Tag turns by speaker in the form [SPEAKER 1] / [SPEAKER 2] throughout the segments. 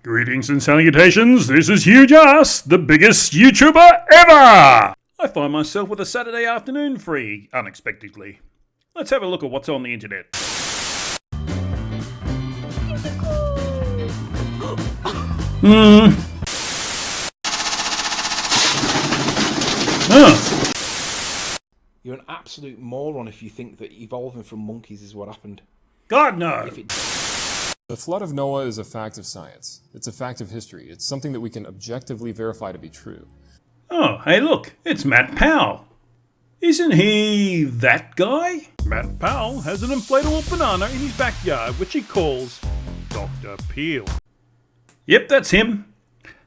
[SPEAKER 1] Greetings and salutations, this is Huge Ass, the biggest YouTuber ever! I find myself with a Saturday afternoon free, unexpectedly. Let's have a look at what's on the internet.
[SPEAKER 2] You're an absolute moron if you think that evolving from monkeys is what happened.
[SPEAKER 1] God, no!
[SPEAKER 3] The flood of Noah is a fact of science. It's a fact of history. It's something that we can objectively verify to be true.
[SPEAKER 1] Oh, hey look, it's Matt Powell. Isn't he that guy? Matt Powell has an inflatable banana in his backyard which he calls Dr. Peel. Yep, that's him.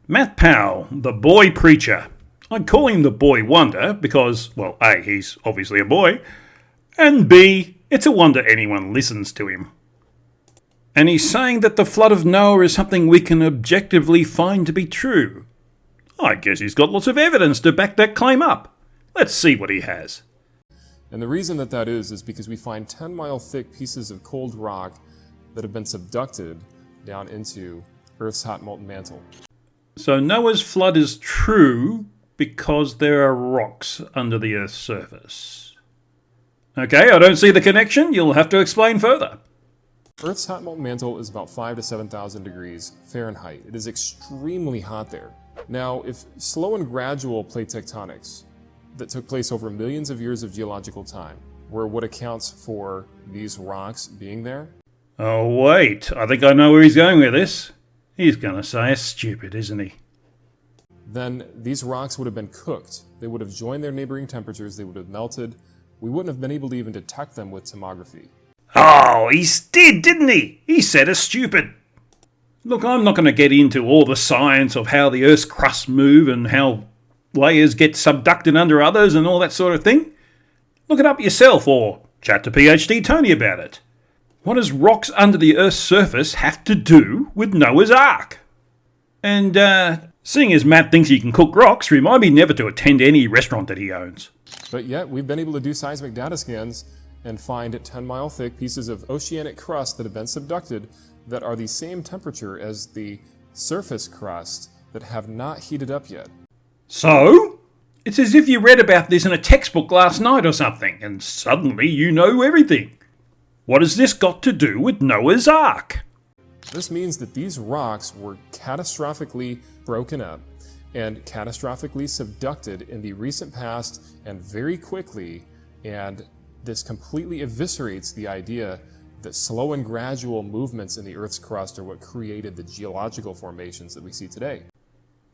[SPEAKER 1] Matt Powell, the boy preacher. I'd call him the boy wonder because, well, A, he's obviously a boy, and B, it's a wonder anyone listens to him. And he's saying that the flood of Noah is something we can objectively find to be true. I guess he's got lots of evidence to back that claim up. Let's see what he has.
[SPEAKER 3] And the reason that is because we find 10-mile thick pieces of cold rock that have been subducted down into Earth's hot molten mantle.
[SPEAKER 1] So Noah's flood is true because there are rocks under the Earth's surface. Okay, I don't see the connection. You'll have to explain further.
[SPEAKER 3] Earth's hot molten mantle is about 5,000 to 7,000 degrees Fahrenheit. It is extremely hot there. Now, if slow and gradual plate tectonics that took place over millions of years of geological time were what accounts for these rocks being there.
[SPEAKER 1] Oh wait, I think I know where he's going with this. He's gonna say it's stupid, isn't he?
[SPEAKER 3] Then these rocks would have been cooked. They would have joined their neighboring temperatures, they would have melted. We wouldn't have been able to even detect them with tomography.
[SPEAKER 1] Oh, he did, didn't he? He said it's stupid. Look, I'm not going to get into all the science of how the Earth's crusts move and how layers get subducted under others and all that sort of thing. Look it up yourself or chat to PhD Tony about it. What does rocks under the Earth's surface have to do with Noah's Ark? And seeing as Matt thinks he can cook rocks, remind me never to attend any restaurant that he owns.
[SPEAKER 3] But yet, we've been able to do seismic data scans and find 10-mile thick pieces of oceanic crust that have been subducted that are the same temperature as the surface crust that have not heated up yet.
[SPEAKER 1] So? It's as if you read about this in a textbook last night or something, and suddenly you know everything. What has this got to do with Noah's Ark?
[SPEAKER 3] This means that these rocks were catastrophically broken up and catastrophically subducted in the recent past and very quickly, and this completely eviscerates the idea that slow and gradual movements in the Earth's crust are what created the geological formations that we see today.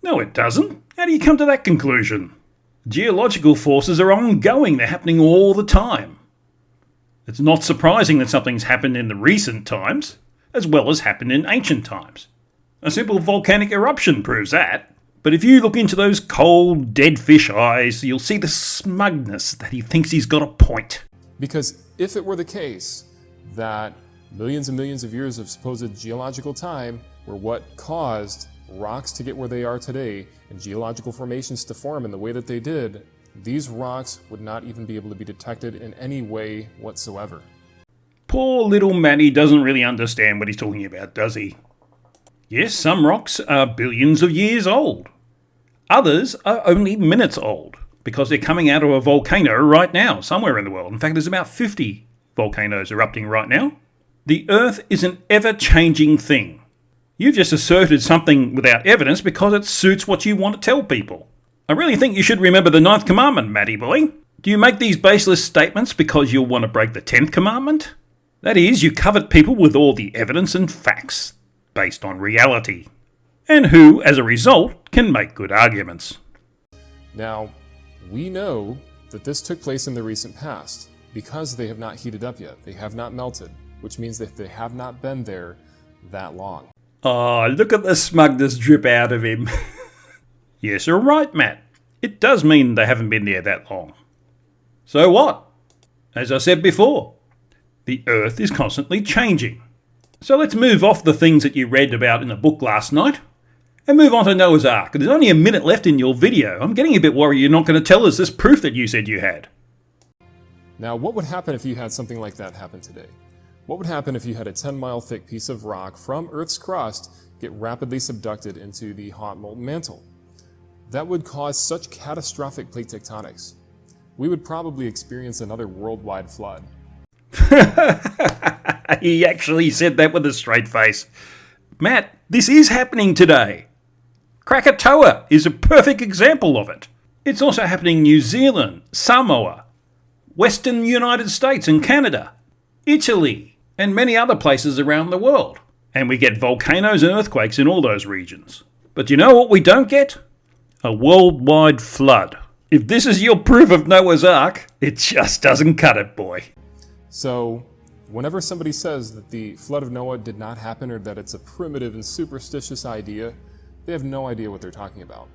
[SPEAKER 1] No, it doesn't. How do you come to that conclusion? Geological forces are ongoing. They're happening all the time. It's not surprising that something's happened in the recent times, as well as happened in ancient times. A simple volcanic eruption proves that. But if you look into those cold, dead fish eyes, you'll see the smugness that he thinks he's got a point.
[SPEAKER 3] Because if it were the case that millions and millions of years of supposed geological time were what caused rocks to get where they are today and geological formations to form in the way that they did, these rocks would not even be able to be detected in any way whatsoever.
[SPEAKER 1] Poor little Matty doesn't really understand what he's talking about, does he? Yes, some rocks are billions of years old. Others are only minutes old, because they're coming out of a volcano right now, somewhere in the world. In fact, there's about 50 volcanoes erupting right now. The Earth is an ever-changing thing. You've just asserted something without evidence because it suits what you want to tell people. I really think you should remember the 9th commandment, Matty boy. Do you make these baseless statements because you'll want to break the 10th commandment? That is, you covet people with all the evidence and facts based on reality, and who, as a result, can make good arguments.
[SPEAKER 3] Now, we know that this took place in the recent past because they have not heated up yet. They have not melted, which means that they have not been there that long.
[SPEAKER 1] Oh, look at the smugness drip out of him. Yes, you're right, Matt. It does mean they haven't been there that long. So what? As I said before, the Earth is constantly changing. So let's move off the things that you read about in the book last night and move on to Noah's Ark. There's only a minute left in your video. I'm getting a bit worried you're not going to tell us this proof that you said you had.
[SPEAKER 3] Now, what would happen if you had something like that happen today? What would happen if you had a 10-mile thick piece of rock from Earth's crust get rapidly subducted into the hot molten mantle? That would cause such catastrophic plate tectonics. We would probably experience another worldwide flood.
[SPEAKER 1] He actually said that with a straight face. Matt, this is happening today. Krakatoa is a perfect example of it. It's also happening in New Zealand, Samoa, Western United States and Canada, Italy, and many other places around the world. And we get volcanoes and earthquakes in all those regions. But you know what we don't get? A worldwide flood. If this is your proof of Noah's Ark, it just doesn't cut it, boy.
[SPEAKER 3] So, whenever somebody says that the flood of Noah did not happen or that it's a primitive and superstitious idea, they have no idea what they're talking about.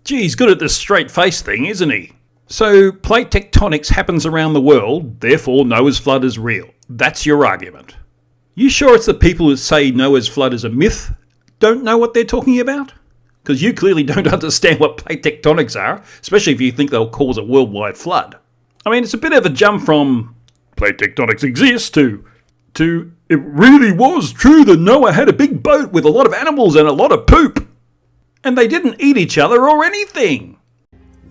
[SPEAKER 1] Gee, he's good at this straight face thing, isn't he? So, plate tectonics happens around the world, therefore Noah's flood is real. That's your argument. You sure it's the people who say Noah's flood is a myth don't know what they're talking about? Because you clearly don't understand what plate tectonics are, especially if you think they'll cause a worldwide flood. I mean, it's a bit of a jump from plate tectonics exists to it really was true that Noah had a big boat with a lot of animals and a lot of poop. And they didn't eat each other or anything.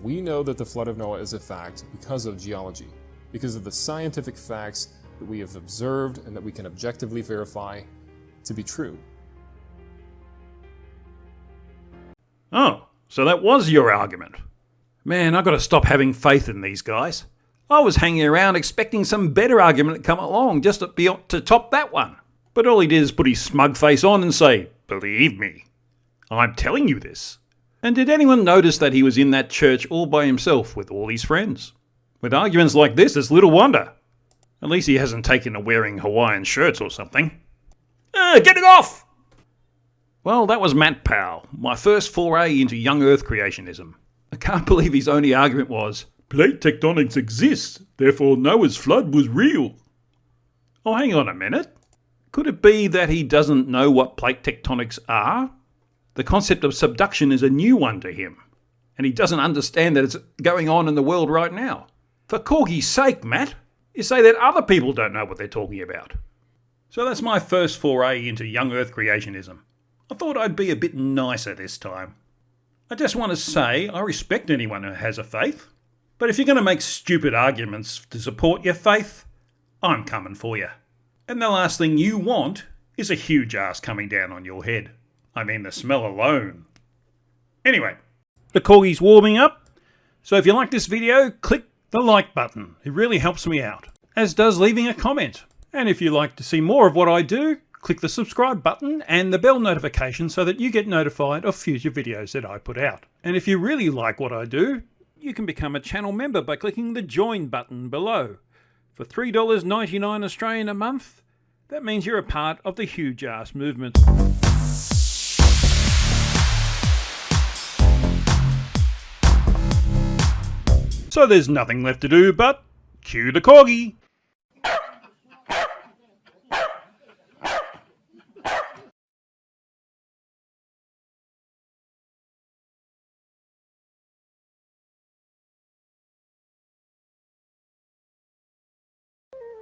[SPEAKER 3] We know that the flood of Noah is a fact because of geology, because of the scientific facts that we have observed and that we can objectively verify to be true.
[SPEAKER 1] Oh, so that was your argument. Man, I've got to stop having faith in these guys. I was hanging around expecting some better argument to come along just to top that one. But all he did is put his smug face on and say, "Believe me, I'm telling you this." And did anyone notice that he was in that church all by himself with all his friends? With arguments like this, it's little wonder. At least he hasn't taken to wearing Hawaiian shirts or something. Get it off! Well, that was Matt Powell, my first foray into young Earth creationism. I can't believe his only argument was, plate tectonics exists, therefore Noah's flood was real. Oh, hang on a minute. Could it be that he doesn't know what plate tectonics are? The concept of subduction is a new one to him, and he doesn't understand that it's going on in the world right now. For CORGIS' sake, Matt, you say that other people don't know what they're talking about. So that's my first foray into young Earth creationism. I thought I'd be a bit nicer this time. I just want to say I respect anyone who has a faith, but if you're going to make stupid arguments to support your faith, I'm coming for you. And the last thing you want is a huge ass coming down on your head. I mean, the smell alone. Anyway, the corgi's warming up, so if you like this video, click the like button. It really helps me out, as does leaving a comment. And if you'd like to see more of what I do, click the subscribe button and the bell notification so that you get notified of future videos that I put out. And if you really like what I do, you can become a channel member by clicking the join button below. For $3.99 Australian a month, that means you're a part of the huge ass movement. So there's nothing left to do but cue the corgi.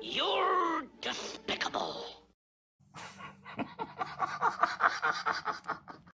[SPEAKER 4] You're despicable.